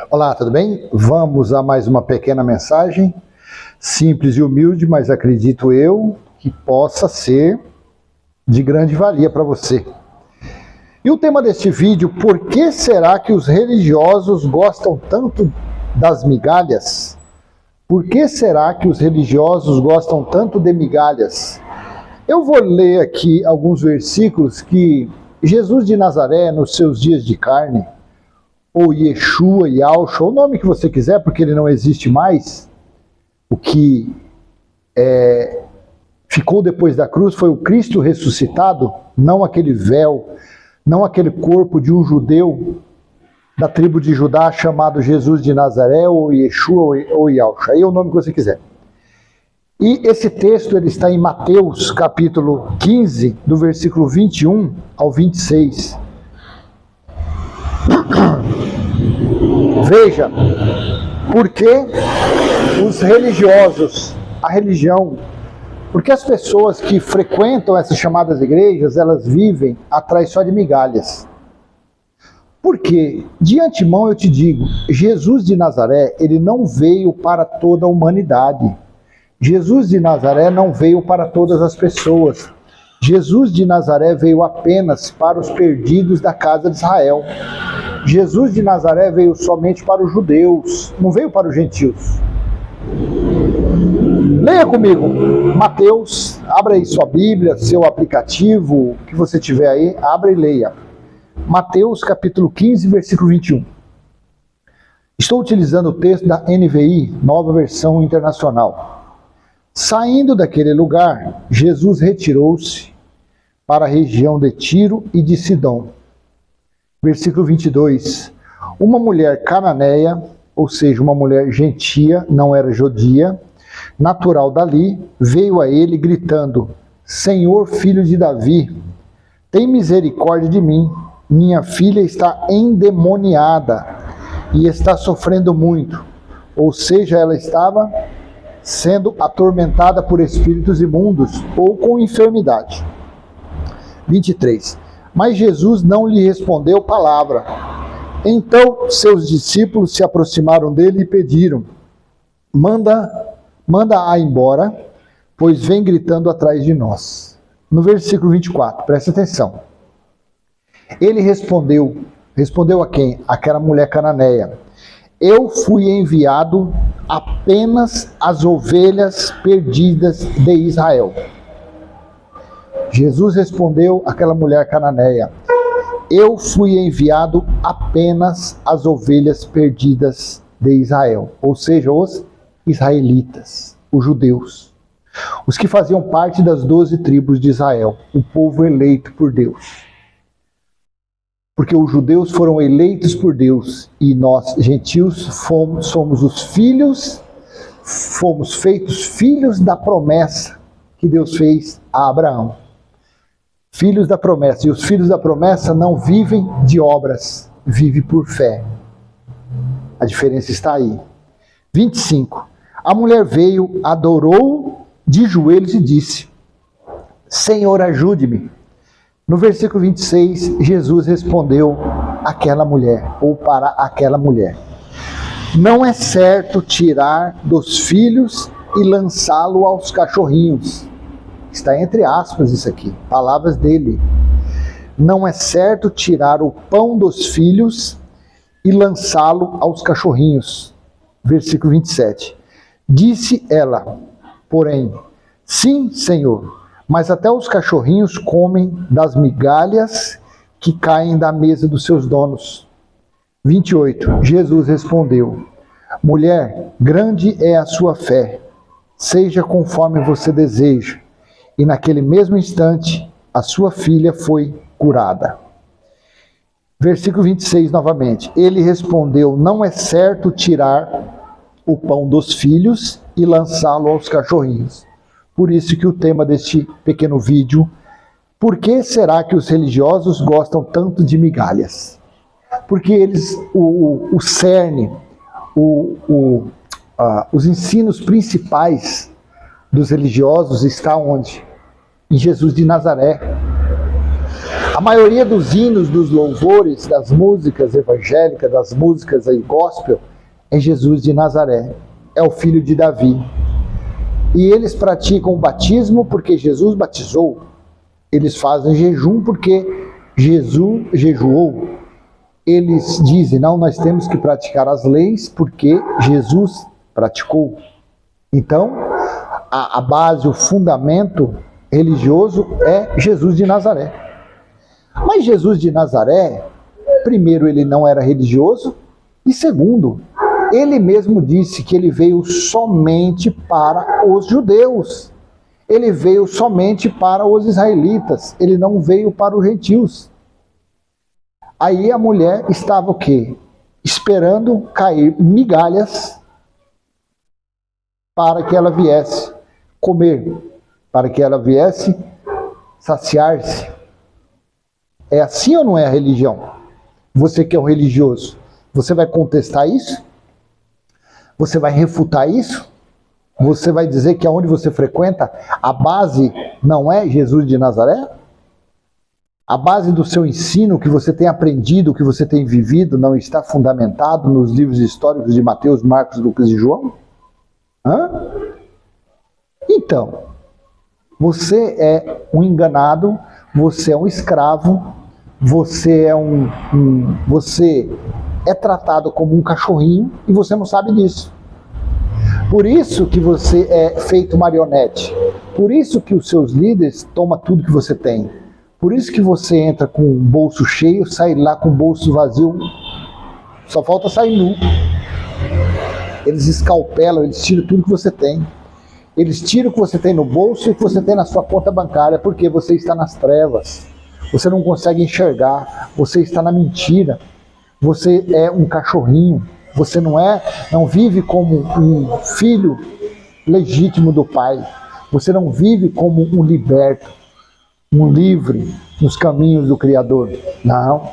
Olá, tudo bem? Vamos a mais uma pequena mensagem, simples e humilde, mas acredito eu que possa ser de grande valia para você. E o tema deste vídeo, por que será que os religiosos gostam tanto das migalhas? Por que será que os religiosos gostam tanto de migalhas? Eu vou ler aqui alguns versículos que Jesus de Nazaré, nos seus dias de carne, ou Yeshua, Yahshua, o nome que você quiser, porque ele não existe mais, o que ficou depois da cruz foi o Cristo ressuscitado, não aquele véu, não aquele corpo de um judeu da tribo de Judá chamado Jesus de Nazaré, ou Yeshua, ou Yahshua, aí é o nome que você quiser. E esse texto ele está em Mateus capítulo 15, do versículo 21 ao 26. Veja, porque os religiosos, a religião, porque as pessoas que frequentam essas chamadas igrejas, elas vivem atrás só de migalhas. Porque, de antemão eu te digo, Jesus de Nazaré, ele não veio para toda a humanidade. Jesus de Nazaré não veio para todas as pessoas. Jesus de Nazaré veio apenas para os perdidos da casa de Israel. Jesus de Nazaré veio somente para os judeus, não veio para os gentios. Leia comigo, Mateus, abra aí sua Bíblia, seu aplicativo, que você tiver aí, abra e leia. Mateus capítulo 15, versículo 21. Estou utilizando o texto da NVI, Nova Versão Internacional. Saindo daquele lugar, Jesus retirou-se para a região de Tiro e de Sidom. Versículo 22. Uma mulher cananeia, ou seja, uma mulher gentia, não era judia, natural dali, veio a ele gritando: Senhor, filho de Davi, tem misericórdia de mim. Minha filha está endemoniada e está sofrendo muito. Ou seja, ela estava sendo atormentada por espíritos imundos ou com enfermidade. 23. Mas Jesus não lhe respondeu palavra. Então seus discípulos se aproximaram dele e pediram: manda-a embora, pois vem gritando atrás de nós. No versículo 24, presta atenção. Ele respondeu a quem? Aquela mulher cananeia: eu fui enviado apenas às ovelhas perdidas de Israel. Jesus respondeu àquela mulher cananeia: eu fui enviado apenas às ovelhas perdidas de Israel. Ou seja, os israelitas, os judeus. Os que faziam parte das 12 tribos de Israel, o povo eleito por Deus. Porque os judeus foram eleitos por Deus e nós, gentios, somos os filhos, fomos feitos filhos da promessa que Deus fez a Abraão. Filhos da promessa. E os filhos da promessa não vivem de obras, vivem por fé. A diferença está aí. 25. A mulher veio, adorou de joelhos e disse: Senhor, ajude-me. No versículo 26, Jesus respondeu àquela mulher, ou para aquela mulher: não é certo tirar dos filhos e lançá-lo aos cachorrinhos. Está entre aspas isso aqui, palavras dele. Não é certo tirar o pão dos filhos e lançá-lo aos cachorrinhos. Versículo 27. Disse ela, porém: sim, Senhor, mas até os cachorrinhos comem das migalhas que caem da mesa dos seus donos. 28. Jesus respondeu: mulher, grande é a sua fé, seja conforme você deseja. E naquele mesmo instante, a sua filha foi curada. Versículo 26 novamente. Ele respondeu: não é certo tirar o pão dos filhos e lançá-lo aos cachorrinhos. Por isso que o tema deste pequeno vídeo: por que será que os religiosos gostam tanto de migalhas? Porque eles, o cerne, os ensinos principais dos religiosos está onde? Em Jesus de Nazaré. A maioria dos hinos, dos louvores, das músicas evangélicas, das músicas aí gospel, é Jesus de Nazaré, é o filho de Davi. E eles praticam o batismo porque Jesus batizou. Eles fazem jejum porque Jesus jejuou. Eles dizem, não, nós temos que praticar as leis porque Jesus praticou. Então, a base, o fundamento religioso é Jesus de Nazaré. Mas Jesus de Nazaré, primeiro, ele não era religioso, e segundo, ele mesmo disse que ele veio somente para os judeus. Ele veio somente para os israelitas, ele não veio para os gentios. Aí a mulher estava o quê? Esperando cair migalhas para que ela viesse comer, para que ela viesse saciar-se. É assim ou não é a religião? Você que é o religioso, você vai contestar isso? Você vai refutar isso? Você vai dizer que aonde você frequenta, a base não é Jesus de Nazaré? A base do seu ensino, que você tem aprendido, que você tem vivido, não está fundamentado nos livros históricos de Mateus, Marcos, Lucas e João? Então, você é um enganado, você é um escravo, você é tratado como um cachorrinho e você não sabe disso. Por isso que você é feito marionete. Por isso que os seus líderes tomam tudo que você tem. Por isso que você entra com o bolso cheio, sai lá com o bolso vazio, só falta sair nu. Eles escalpelam, eles tiram tudo que você tem. Eles tiram o que você tem no bolso e o que você tem na sua conta bancária, porque você está nas trevas. Você não consegue enxergar, você está na mentira. Você é um cachorrinho. Você não vive como um filho legítimo do Pai. Você não vive como um liberto, um livre nos caminhos do Criador. Não.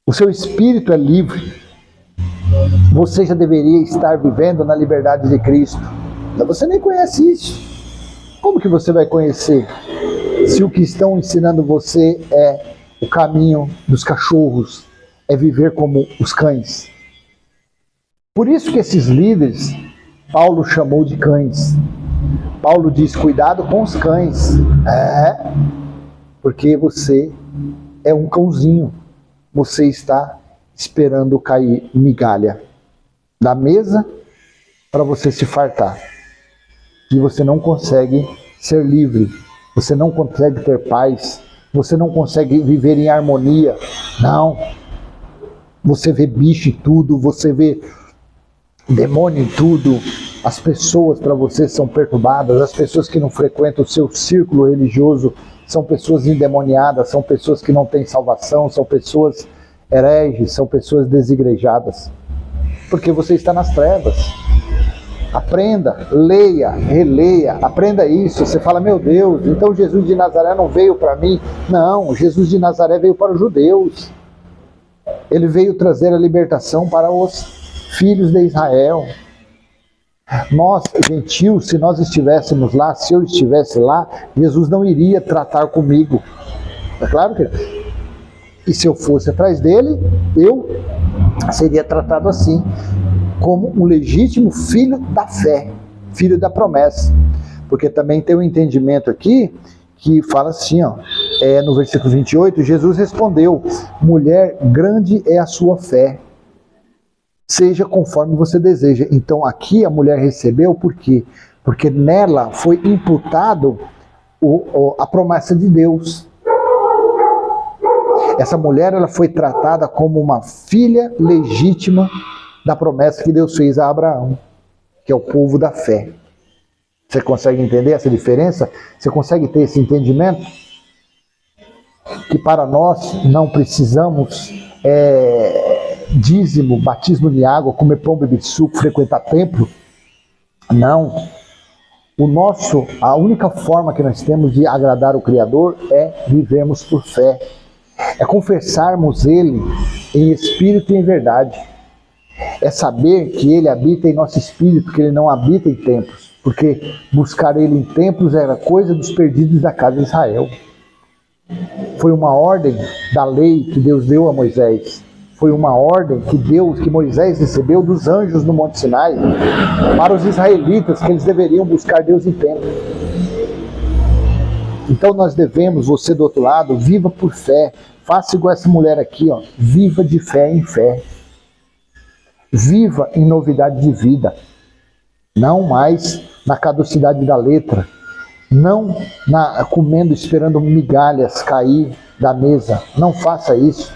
O seu espírito é livre. Você já deveria estar vivendo na liberdade de Cristo. Mas você nem conhece isso. Como que você vai conhecer se o que estão ensinando você é o caminho dos cachorros, é viver como os cães? Por isso que esses líderes, Paulo chamou de cães. Paulo diz, cuidado com os cães. Porque você é um cãozinho. Você está esperando cair migalha da mesa para você se fartar. E você não consegue ser livre. Você não consegue ter paz. Você não consegue viver em harmonia. Não. Você vê bicho em tudo, você vê demônio em tudo. As pessoas para você são perturbadas. As pessoas que não frequentam o seu círculo religioso são pessoas endemoniadas, são pessoas que não têm salvação, são pessoas hereges, são pessoas desigrejadas. Porque você está nas trevas. Aprenda, leia, releia, aprenda isso. Você fala, meu Deus, então Jesus de Nazaré não veio para mim? Não, Jesus de Nazaré veio para os judeus. Ele veio trazer a libertação para os filhos de Israel. Nós, gentios, se nós estivéssemos lá, se eu estivesse lá, Jesus não iria tratar comigo. É claro que... E se eu fosse atrás dele, eu seria tratado assim, como um legítimo filho da fé, filho da promessa. Porque também tem um entendimento aqui, que fala assim, no versículo 28, Jesus respondeu, mulher, grande é a sua fé, seja conforme você deseja. Então aqui a mulher recebeu, por quê? Porque nela foi imputado a promessa de Deus. Essa mulher, ela foi tratada como uma filha legítima da promessa que Deus fez a Abraão, que é o povo da fé. Você consegue entender essa diferença? Você consegue ter esse entendimento? Que para nós não precisamos dízimo, batismo de água, comer pão, beber suco, frequentar templo. Não. A única forma que nós temos de agradar o Criador é vivermos por fé. É confessarmos Ele em espírito e em verdade. É saber que Ele habita em nosso espírito, que Ele não habita em templos. Porque buscar Ele em templos era coisa dos perdidos da casa de Israel. Foi uma ordem da lei que Deus deu a Moisés. Foi uma ordem que Moisés recebeu dos anjos no Monte Sinai para os israelitas, que eles deveriam buscar Deus em tempo. Então nós devemos, você do outro lado, viva por fé. Faça igual essa mulher aqui, ó. Viva de fé em fé. Viva em novidade de vida. Não mais na caducidade da letra. Não comendo, esperando migalhas cair da mesa. Não faça isso.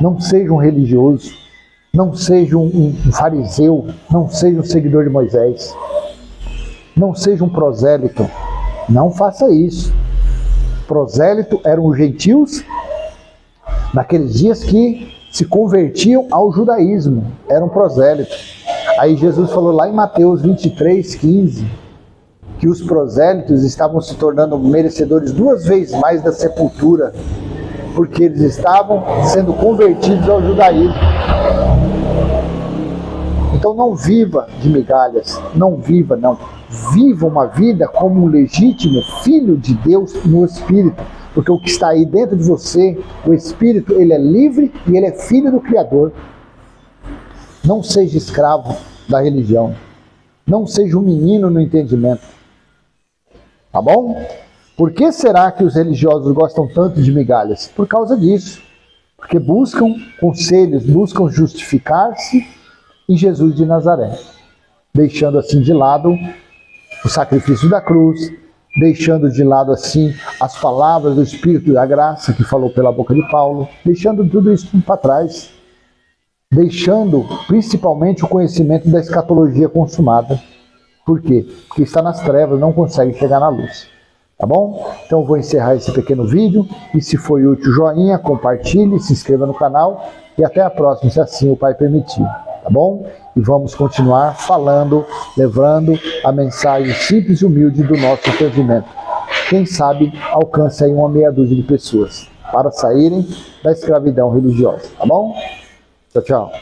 Não seja um religioso. Não seja um fariseu. Não seja um seguidor de Moisés. Não seja um prosélito. Não faça isso. Prosélito eram os gentios naqueles dias que se convertiam ao judaísmo. Eram prosélitos. Aí Jesus falou lá em Mateus 23:15 que os prosélitos estavam se tornando merecedores 2 vezes mais da sepultura, porque eles estavam sendo convertidos ao judaísmo. Então não viva de migalhas, não viva, não. Viva uma vida como um legítimo filho de Deus no Espírito, porque o que está aí dentro de você, o Espírito, ele é livre e ele é filho do Criador. Não seja escravo da religião. Não seja um menino no entendimento. Tá bom? Por que será que os religiosos gostam tanto de migalhas? Por causa disso. Porque buscam conselhos, buscam justificar-se em Jesus de Nazaré. Deixando assim de lado o sacrifício da cruz, deixando de lado assim as palavras do Espírito da graça que falou pela boca de Paulo, deixando tudo isso para trás. Deixando principalmente o conhecimento da escatologia consumada. Por quê? Porque está nas trevas, não consegue chegar na luz. Tá bom? Então eu vou encerrar esse pequeno vídeo. E se foi útil, joinha, compartilhe, se inscreva no canal. E até a próxima, se assim o Pai permitir. Tá bom? E vamos continuar falando, levando a mensagem simples e humilde do nosso entendimento. Quem sabe alcance aí uma meia dúzia de pessoas para saírem da escravidão religiosa. Tá bom? Tchau, tchau.